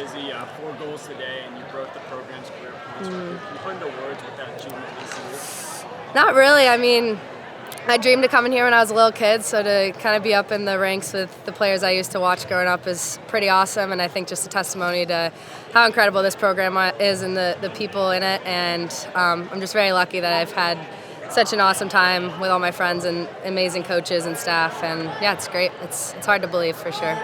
Izzy, 4 goals today, and you broke the program's career points record. Can you put into words what that achievement means to you? Not really. I mean, I dreamed of coming here when I was a little kid, so to kind of be up in the ranks with the players I used to watch growing up is pretty awesome, and I think just a testimony to how incredible this program is and the people in it, and I'm just very lucky that I've had such an awesome time with all my friends and amazing coaches and staff, and yeah, it's great. It's hard to believe for sure.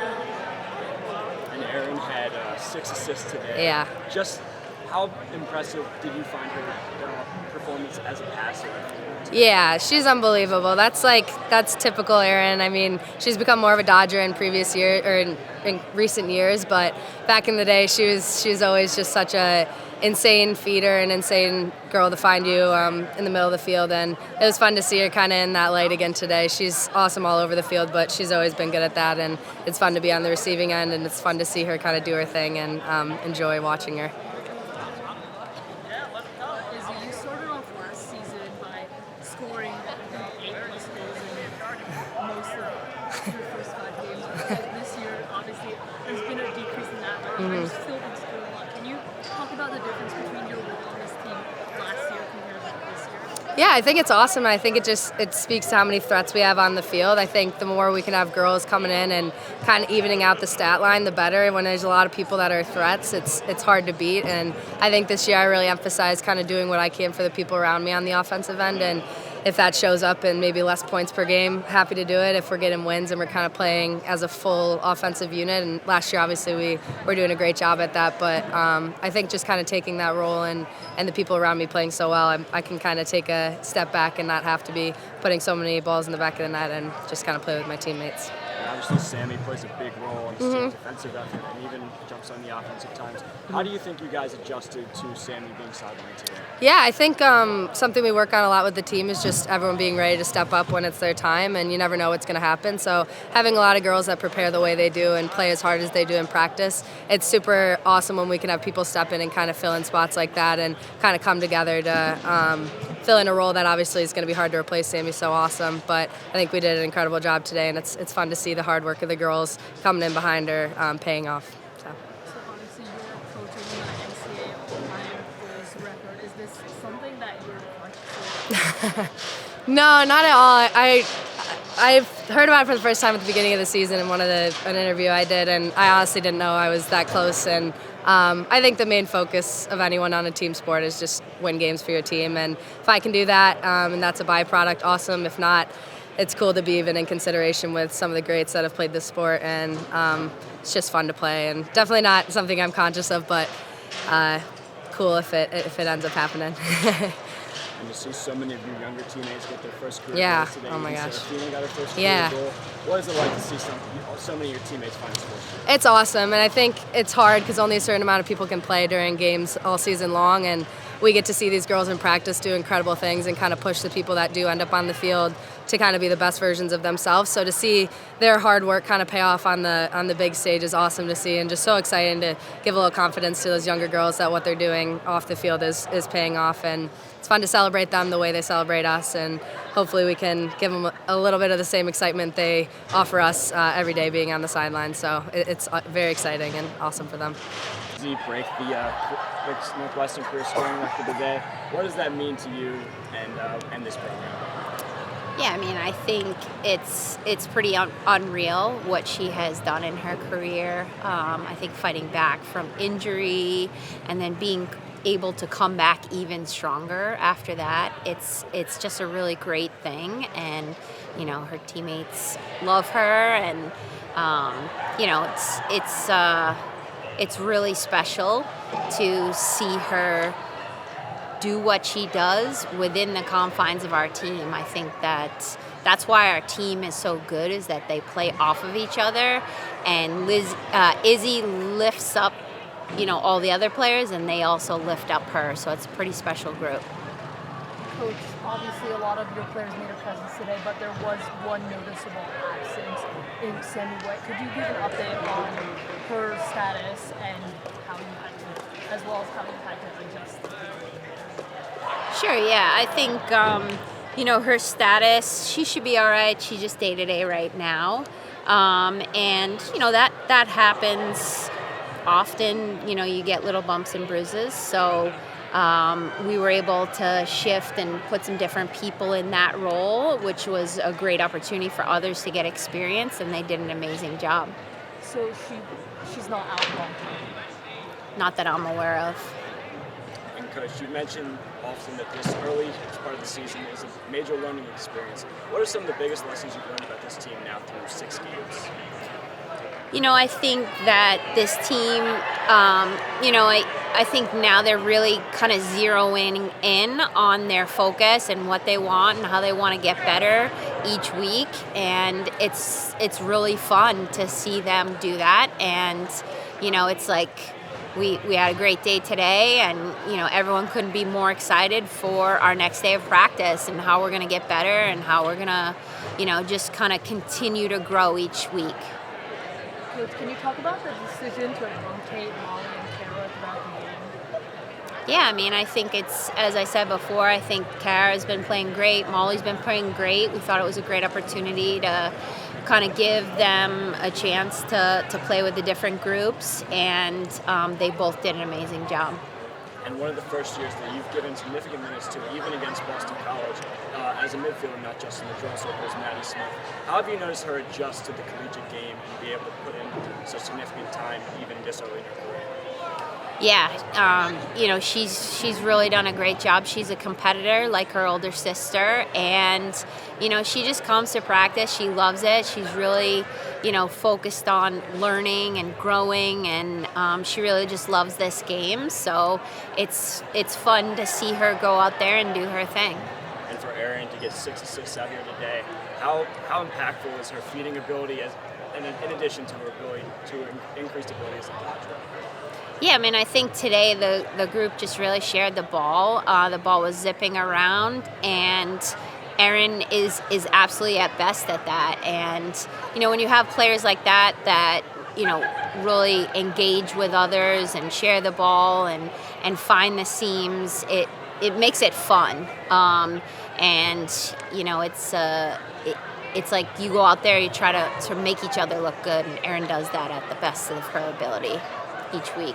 And Erin had 6 assists today. Yeah. Just how impressive did you find her performance as a passer? Yeah, she's unbelievable. That's typical Erin. I mean, she's become more of a Dodger in previous year or in recent years, but back in the day, she was always just such a insane feeder, an insane girl to find you in the middle of the field, and it was fun to see her kind of in that light again today. She's awesome all over the field, but she's always been good at that, and it's fun to be on the receiving end, and it's fun to see her kind of do her thing and enjoy watching her. Izzy, you started off last season by scoring 8 plus goals in most of your first 5 games. This year, obviously, there's been a decrease in that, but you've still been scoring a lot. Can you talk about the difference between your role on this team last year compared to this year? Yeah, I think it's awesome. I think it speaks to how many threats we have on the field. I think the more we can have girls coming in and kind of evening out the stat line, the better. When there's a lot of people that are threats, it's hard to beat. And I think this year I really emphasize kind of doing what I can for the people around me on the offensive end. And if that shows up in maybe less points per game, happy to do it. If we're getting wins and we're kind of playing as a full offensive unit, and last year obviously we were doing a great job at that, but I think just kind of taking that role and the people around me playing so well, I can kind of take a step back and not have to be putting so many balls in the back of the net and just kind of play with my teammates. And obviously, Sammy plays a big role in the team's defensive effort and even jumps on the offensive times. How do you think you guys adjusted to Sammy being sidelined today? Yeah, I think something we work on a lot with the team is just everyone being ready to step up when it's their time, and you never know what's going to happen. So having a lot of girls that prepare the way they do and play as hard as they do in practice, it's super awesome when we can have people step in and kind of fill in spots like that and kind of come together to fill in a role that obviously is going to be hard to replace. Sammy's so awesome, but I think we did an incredible job today, and it's fun to see the hard work of the girls coming in behind her paying off. So obviously you're approaching the NCAA all-time goals record. Is this something that you're conscious of? No, not at all. I've heard about it for the first time at the beginning of the season in an interview I did, and I honestly didn't know I was that close. And I think the main focus of anyone on a team sport is just win games for your team. And if I can do that, and that's a byproduct, awesome. If not, it's cool to be even in consideration with some of the greats that have played this sport, and it's just fun to play. And definitely not something I'm conscious of, but cool if it ends up happening. And to see so many of your younger teammates get their first career Yeah. goals today. Oh my Even gosh. Serafina got her first Yeah. career goal. What is it like to see so many of your teammates find sports? It's awesome, and I think it's hard because only a certain amount of people can play during games all season long, and we get to see these girls in practice do incredible things and kind of push the people that do end up on the field to kind of be the best versions of themselves. So to see their hard work kind of pay off on the big stage is awesome to see, and just so exciting to give a little confidence to those younger girls that what they're doing off the field is paying off, and it's fun to celebrate them the way they celebrate us, and hopefully we can give them a little bit of the same excitement they offer us every day being on the sidelines. So it's very exciting and awesome for them. Izzy break the Northwestern career scoring record today. What does that mean to you and this program? Yeah, I mean, I think it's pretty unreal what she has done in her career. I think fighting back from injury and then being able to come back even stronger after that, it's just a really great thing. And her teammates love her, and it's really special to see her do what she does within the confines of our team. I think that's why our team is so good, is that they play off of each other, and Izzy lifts up all the other players, and they also lift up her, so it's a pretty special group. Coach, obviously a lot of your players made a presence today, but there was one noticeable absence in Sammy White. Could you give an update on her status and how you had to, as well as how you had to adjust? Sure, yeah. I think, her status, she should be all right. She's just day-to-day right now. And, that happens often, you get little bumps and bruises. So we were able to shift and put some different people in that role, which was a great opportunity for others to get experience, and they did an amazing job. So she's not out long term. Not that I'm aware of. And Coach, you mentioned often that this early part of the season is a major learning experience. What are some of the biggest lessons you've learned about this team now through 6 games? I think that this team, I think now they're really kind of zeroing in on their focus and what they want and how they want to get better each week. And it's really fun to see them do that. And, it's like we had a great day today, and, everyone couldn't be more excited for our next day of practice and how we're going to get better and how we're going to, just kind of continue to grow each week. Coach, can you talk about the decision to rotate Molly and Kara throughout the game? Yeah, I think it's, as I said before, I think Kara's been playing great. Molly's been playing great. We thought it was a great opportunity to kind of give them a chance to play with the different groups, and they both did an amazing job. And one of the first years that you've given significant minutes to, even against Boston College, as a midfielder, not just in the drill circles, Maddie Smith. How have you noticed her adjust to the collegiate game and be able to put in such significant time even this early in her career? Yeah, she's really done a great job. She's a competitor like her older sister, and she just comes to practice. She loves it. She's really focused on learning and growing, and she really just loves this game. So it's fun to see her go out there and do her thing. And for Erin to get 6 assists out here today, how impactful is her feeding ability in addition to her ability to increased ability as a catcher? Yeah, I think today the group just really shared the ball. The ball was zipping around, and Erin is absolutely at best at that. And when you have players like that really engage with others and share the ball and find the seams, it makes it fun. And it's like you go out there, you try to make each other look good, and Erin does that at the best of her ability each week.